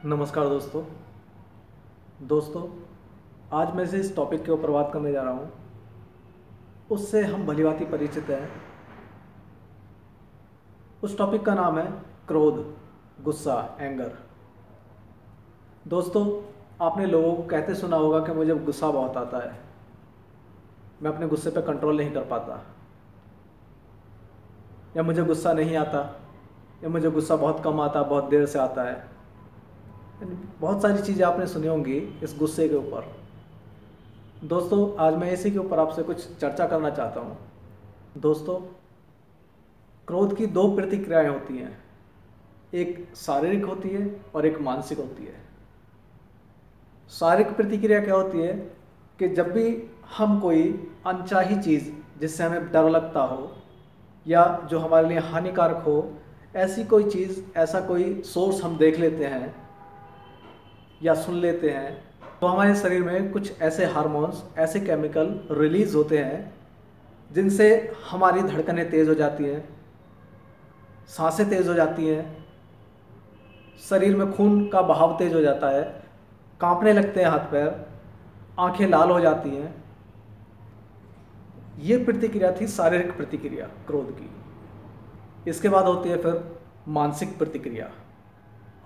नमस्कार दोस्तों आज मैं जिस टॉपिक के ऊपर बात करने जा रहा हूँ उससे हम भलीभांति परिचित हैं। उस टॉपिक का नाम है क्रोध, गुस्सा, एंगर। दोस्तों, आपने लोगों को कहते सुना होगा कि मुझे गुस्सा बहुत आता है, मैं अपने गुस्से पे कंट्रोल नहीं कर पाता, या मुझे गुस्सा नहीं आता, या मुझे गुस्सा बहुत कम आता, बहुत देर से आता है। बहुत सारी चीज़ें आपने सुनी होंगी इस गुस्से के ऊपर। दोस्तों, आज मैं इसी के ऊपर आपसे कुछ चर्चा करना चाहता हूँ। दोस्तों, क्रोध की दो प्रतिक्रियाएं होती हैं, एक शारीरिक होती है और एक मानसिक होती है। शारीरिक प्रतिक्रिया क्या होती है कि जब भी हम कोई अनचाही चीज़ जिससे हमें डर लगता हो या जो हमारे लिए हानिकारक हो, ऐसी कोई चीज़, ऐसा कोई सोर्स हम देख लेते हैं या सुन लेते हैं, तो हमारे शरीर में कुछ ऐसे हार्मोन्स, ऐसे केमिकल रिलीज़ होते हैं जिनसे हमारी धड़कनें तेज़ हो जाती हैं, सांसें तेज़ हो जाती हैं, शरीर में खून का बहाव तेज़ हो जाता है, कांपने लगते हैं हाथ पैर, आंखें लाल हो जाती हैं। ये प्रतिक्रिया थी शारीरिक प्रतिक्रिया क्रोध की। इसके बाद होती है फिर मानसिक प्रतिक्रिया।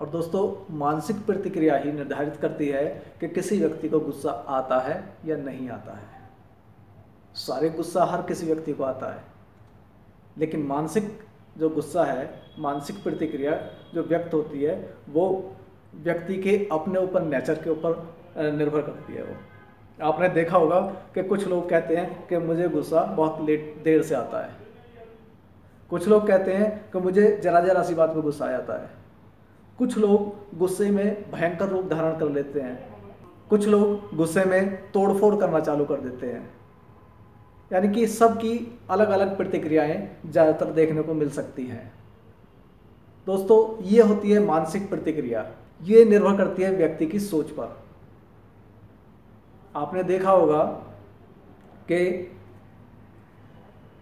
और दोस्तों, मानसिक प्रतिक्रिया ही निर्धारित करती है कि किसी व्यक्ति को गुस्सा आता है या नहीं आता है। शारीरिक गुस्सा हर किसी व्यक्ति को आता है, लेकिन मानसिक जो गुस्सा है, मानसिक प्रतिक्रिया जो व्यक्त होती है, वो व्यक्ति के अपने ऊपर, नेचर के ऊपर निर्भर करती है। वो आपने देखा होगा कि कुछ लोग कहते हैं कि मुझे गुस्सा बहुत देर से आता है। कुछ लोग कहते हैं कि मुझे जरा सी बात पर गुस्सा आ जाता है। कुछ लोग गुस्से में भयंकर रूप धारण कर लेते हैं। कुछ लोग गुस्से में तोड़फोड़ करना चालू कर देते हैं। यानी कि सबकी अलग अलग प्रतिक्रियाएं ज़्यादातर देखने को मिल सकती हैं। दोस्तों, ये होती है मानसिक प्रतिक्रिया। ये निर्भर करती है व्यक्ति की सोच पर। आपने देखा होगा कि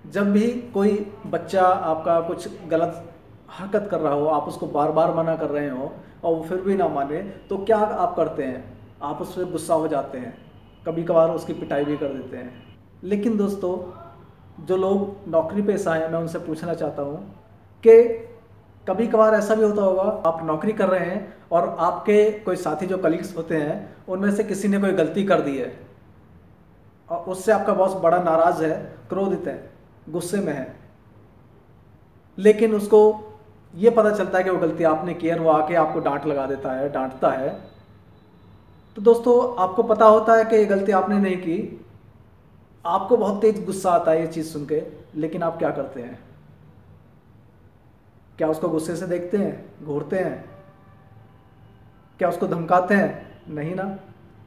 जब भी कोई बच्चा आपका कुछ गलत हरकत कर रहा हो, आप उसको बार बार मना कर रहे हो और वो फिर भी ना माने, तो क्या आप करते हैं? आप उस पर गुस्सा हो जाते हैं, कभी कभार उसकी पिटाई भी कर देते हैं। लेकिन दोस्तों, जो लोग नौकरी पेशा हैं, मैं उनसे पूछना चाहता हूँ कि कभी कभार ऐसा भी होता होगा, आप नौकरी कर रहे हैं और आपके कोई साथी जो कलीग्स होते हैं, उनमें से किसी ने कोई गलती कर दी है और उससे आपका बॉस बड़ा नाराज़ है, क्रोधित है, गुस्से में है, लेकिन उसको ये पता चलता है कि वो गलती आपने की है, वो आके आपको डांट लगा देता है, डांटता है। तो दोस्तों, आपको पता होता है कि ये गलती आपने नहीं की, आपको बहुत तेज गुस्सा आता है ये चीज़ सुन के, लेकिन आप क्या करते हैं? क्या उसको गुस्से से देखते हैं, घूरते हैं? क्या उसको धमकाते हैं? नहीं ना।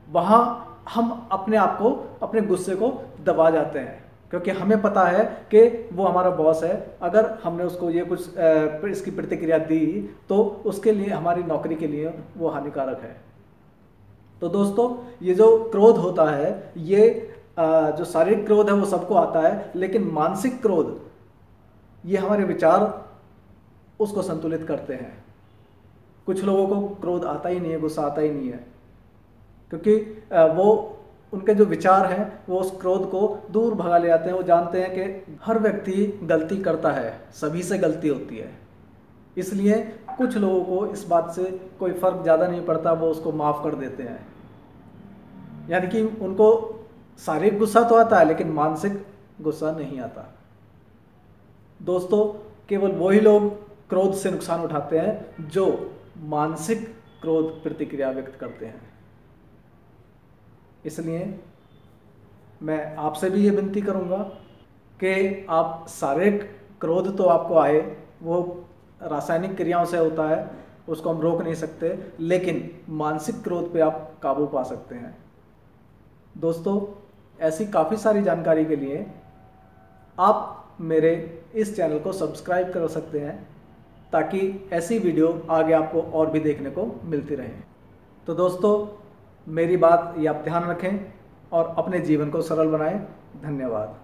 वहाँ हम अपने आप को, अपने गुस्से को दबा जाते हैं, क्योंकि हमें पता है कि वो हमारा बॉस है। अगर हमने उसको ये कुछ इसकी प्रतिक्रिया दी तो उसके लिए, हमारी नौकरी के लिए वो हानिकारक है। तो दोस्तों, ये जो क्रोध होता है, ये जो शारीरिक क्रोध है वो सबको आता है, लेकिन मानसिक क्रोध, ये हमारे विचार उसको संतुलित करते हैं। कुछ लोगों को क्रोध आता ही नहीं है, गुस्सा आता ही नहीं है, क्योंकि वो, उनके जो विचार हैं वो उस क्रोध को दूर भगा ले जाते हैं। वो जानते हैं कि हर व्यक्ति गलती करता है, सभी से गलती होती है, इसलिए कुछ लोगों को इस बात से कोई फ़र्क ज़्यादा नहीं पड़ता, वो उसको माफ़ कर देते हैं। यानी कि उनको शारीरिक गुस्सा तो आता है, लेकिन मानसिक गुस्सा नहीं आता। दोस्तों, केवल वही लोग क्रोध से नुकसान उठाते हैं जो मानसिक क्रोध प्रतिक्रिया व्यक्त करते हैं। इसलिए मैं आपसे भी ये विनती करूंगा कि आप, शारीरिक क्रोध तो आपको आए, वो रासायनिक क्रियाओं से होता है, उसको हम रोक नहीं सकते, लेकिन मानसिक क्रोध पे आप काबू पा सकते हैं। दोस्तों, ऐसी काफ़ी सारी जानकारी के लिए आप मेरे इस चैनल को सब्सक्राइब कर सकते हैं, ताकि ऐसी वीडियो आगे आपको और भी देखने को मिलती रहे। तो दोस्तों, मेरी बात ये आप ध्यान रखें और अपने जीवन को सरल बनाएं। धन्यवाद।